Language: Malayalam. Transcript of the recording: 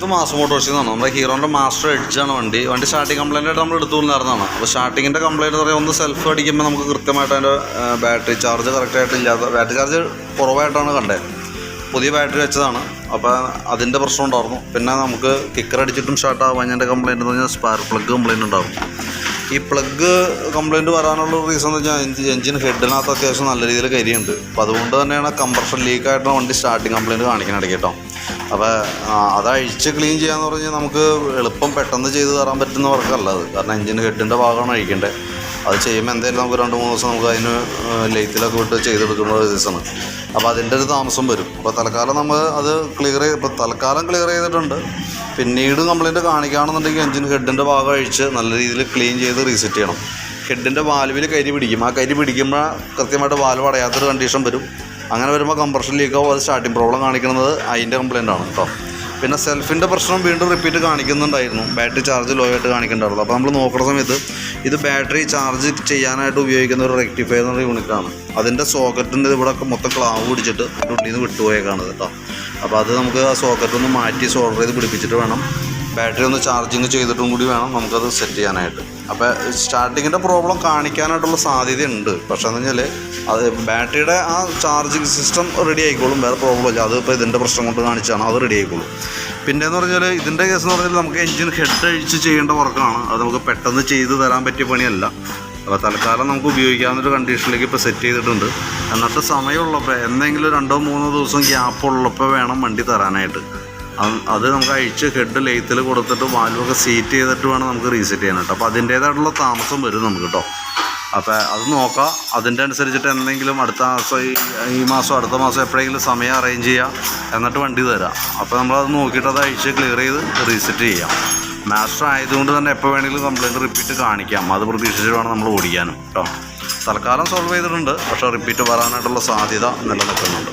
ഇത് മാസ് മോട്ടോഴ്സിൽ നിന്നാണ്. നമ്മുടെ ഹീറോൻ്റെ മാസ്റ്റർ എഡ്ജാണ് വണ്ടി സ്റ്റാർട്ടിങ് കംപ്ലൈൻ്റ് ആയിട്ട് നമ്മൾ എടുത്തു കൊണ്ടുവരുന്നതാണ്. അപ്പോൾ സ്റ്റാർട്ടിങ്ങിൻ്റെ കംപ്ലൈൻറ്റ് എന്ന് പറയുമ്പോൾ ഒന്ന് സെൽഫ് അടിക്കുമ്പോൾ നമുക്ക് കൃത്യമായിട്ട് അതിൻ്റെ ബാറ്ററി ചാർജ് കറക്റ്റായിട്ട് ഇല്ലാത്ത ബാറ്ററി ചാർജ് കുറവായിട്ടാണ് കണ്ടത്. പുതിയ ബാറ്ററി വെച്ചതാണ്. അപ്പോൾ അതിൻ്റെ പ്രശ്നം ഉണ്ടായിരുന്നു. പിന്നെ നമുക്ക് കിക്കർ അടിച്ചിട്ടും സ്റ്റാർട്ട് ആവാഞ്ഞതിൻ്റെ കംപ്ലൈൻറ്റ് എന്ന് പറഞ്ഞാൽ സ്പാർക്ക് പ്ലഗ് കംപ്ലൈൻറ്റ് ഉണ്ടാകും. ഈ പ്ലഗ് കംപ്ലൈൻറ്റ് വരാനുള്ള റീസൺ എന്ന് വെച്ചാൽ എഞ്ചിൻ ഹെഡിനകത്ത് അത്യാവശ്യം നല്ല രീതിയിൽ കരിയുണ്ട്. അപ്പോൾ അതുകൊണ്ട് തന്നെയാണ് കംപ്രഷൻ ലീക്കായിട്ടാണ് വണ്ടി സ്റ്റാർട്ടിങ് കംപ്ലൈൻറ്റ് കാണിക്കാനിടയ്ക്ക് കേട്ടോ. അപ്പോൾ അത് അഴിച്ച് ക്ലീൻ ചെയ്യാന്ന് പറഞ്ഞാൽ നമുക്ക് എളുപ്പം പെട്ടെന്ന് ചെയ്ത് തരാൻ പറ്റുന്ന വർക്കല്ല അത്. കാരണം എഞ്ചിൻ ഹെഡിൻ്റെ ഭാഗമാണ് അഴിക്കേണ്ടത്. അത് ചെയ്യുമ്പോൾ എന്തായാലും നമുക്ക് 2-3 ദിവസം നമുക്ക് അതിന് ലെയ്ത്തിലൊക്കെ വിട്ട് ചെയ്തെടുക്കുന്ന ഒരു ദിവസമാണ്. അപ്പോൾ അതിൻ്റെ ഒരു താമസം വരും. അപ്പോൾ തൽക്കാലം നമ്മൾ അത് തൽക്കാലം ക്ലിയർ ചെയ്തിട്ടുണ്ട്. പിന്നീട് കംപ്ലൈൻറ്റ് കാണിക്കുകയാണെന്നുണ്ടെങ്കിൽ എഞ്ചിൻ ഹെഡിൻ്റെ ഭാഗം അഴിച്ച് നല്ല രീതിയിൽ ക്ലീൻ ചെയ്ത് റീസെറ്റ് ചെയ്യണം. ഹെഡിൻ്റെ വാൽവിൽ കരി പിടിക്കും. ആ കരി പിടിക്കുമ്പോൾ കൃത്യമായിട്ട് വാൽവ് അടയാത്തൊരു കണ്ടീഷൻ വരും. അങ്ങനെ വരുമ്പോൾ കംപ്രഷൻ ലീക്കാവും. അത് സ്റ്റാർട്ടിങ് പ്രോബ്ലം കാണിക്കുന്നത് അതിൻ്റെ കംപ്ലൈൻ്റാണ് കേട്ടോ. പിന്നെ സെൽഫിൻ്റെ പ്രശ്നം വീണ്ടും റിപ്പീറ്റ് കാണിക്കുന്നുണ്ടായിരുന്നു. ബാറ്ററി ചാർജ് ലോ ആയിട്ട് കാണിക്കുന്നുണ്ടായിരുന്നു. അപ്പോൾ നമ്മൾ നോക്കുന്ന സമയത്ത് ഇത് ബാറ്ററി ചാർജ് ചെയ്യാനായിട്ട് ഉപയോഗിക്കുന്ന ഒരു റെക്ടിഫയർ എന്ന യൂണിറ്റാണ്. അതിൻ്റെ സോക്കറ്റിൻ്റെ ഇവിടെ മൊത്തം ക്ലാവ് പിടിച്ചിട്ട് ഉള്ളിൽ നിന്ന് വിട്ടുപോയേക്കാണ് കേട്ടോ. അപ്പോൾ അത് നമുക്ക് ആ സോക്കറ്റ് ഒന്ന് മാറ്റി സോൾഡർ ചെയ്ത് പിടിപ്പിച്ചിട്ട് വേണം, ബാറ്ററി ഒന്ന് ചാർജിങ് ചെയ്തിട്ടും കൂടി വേണം നമുക്കത് സെറ്റ് ചെയ്യാനായിട്ട്. അപ്പോൾ സ്റ്റാർട്ടിങ്ങിൻ്റെ പ്രോബ്ലം കാണിക്കാനായിട്ടുള്ള സാധ്യതയുണ്ട്. പക്ഷേ എന്ന് വെച്ചാൽ അത് ബാറ്ററിയുടെ ആ ചാർജിങ് സിസ്റ്റം റെഡി ആയിക്കോളും, വേറെ പ്രോബ്ലം ഇല്ല. അതിപ്പോൾ ഇതിൻ്റെ പ്രശ്നം കൊണ്ട് കാണിച്ചാണ്, അത് റെഡി ആയിക്കോളും. പിന്നെ എന്ന് പറഞ്ഞാൽ ഇതിൻ്റെ കേസ് എന്ന് പറഞ്ഞാൽ നമുക്ക് എഞ്ചിൻ ഹെഡ് അഴിച്ച് ചെയ്യേണ്ട വർക്കാണ്. അത് നമുക്ക് പെട്ടെന്ന് ചെയ്ത് തരാൻ പറ്റിയ പണിയല്ല. അപ്പോൾ തൽക്കാലം നമുക്ക് ഉപയോഗിക്കാവുന്നൊരു കണ്ടീഷനിലേക്ക് ഇപ്പോൾ സെറ്റ് ചെയ്തിട്ടുണ്ട്. എന്നിട്ട് സമയമുള്ളപ്പോൾ എന്തെങ്കിലും 2-3 ദിവസം ഗ്യാപ്പുള്ളപ്പോൾ വേണം വണ്ടി തരാനായിട്ട്. അത് നമുക്ക് അഴിച്ച് ഹെഡ് ലെയ്ത്തിൽ കൊടുത്തിട്ട് വാൽവൊക്കെ സീറ്റ് ചെയ്തിട്ട് വേണം നമുക്ക് റീസെറ്റ് ചെയ്യാനായിട്ട്. അപ്പോൾ അതിൻ്റേതായിട്ടുള്ള താമസം വരും നമുക്ക് കേട്ടോ. അപ്പോൾ അത് നോക്കാം. അതിൻ്റെ അനുസരിച്ചിട്ട് എന്തെങ്കിലും അടുത്ത മാസം ഈ മാസം അടുത്ത മാസം എപ്പോഴെങ്കിലും സമയം അറേഞ്ച് ചെയ്യാം, എന്നിട്ട് വണ്ടി തരാം. അപ്പോൾ നമ്മളത് നോക്കിയിട്ട് അത് അഴിച്ച് ക്ലിയർ ചെയ്ത് റീസെറ്റ് ചെയ്യാം. മാസ്റ്റർ ആയതുകൊണ്ട് തന്നെ എപ്പോൾ വേണമെങ്കിലും കംപ്ലൈൻറ്റ് റിപ്പീറ്റ് കാണിക്കാം. അത് പ്രതീക്ഷിച്ചിട്ട് വേണം നമ്മൾ ഓടിക്കാനും കേട്ടോ. തൽക്കാലം സോൾവ് ചെയ്തിട്ടുണ്ട്, പക്ഷേ റിപ്പീറ്റ് വരാനായിട്ടുള്ള സാധ്യത നിലനിൽക്കുന്നുണ്ട്.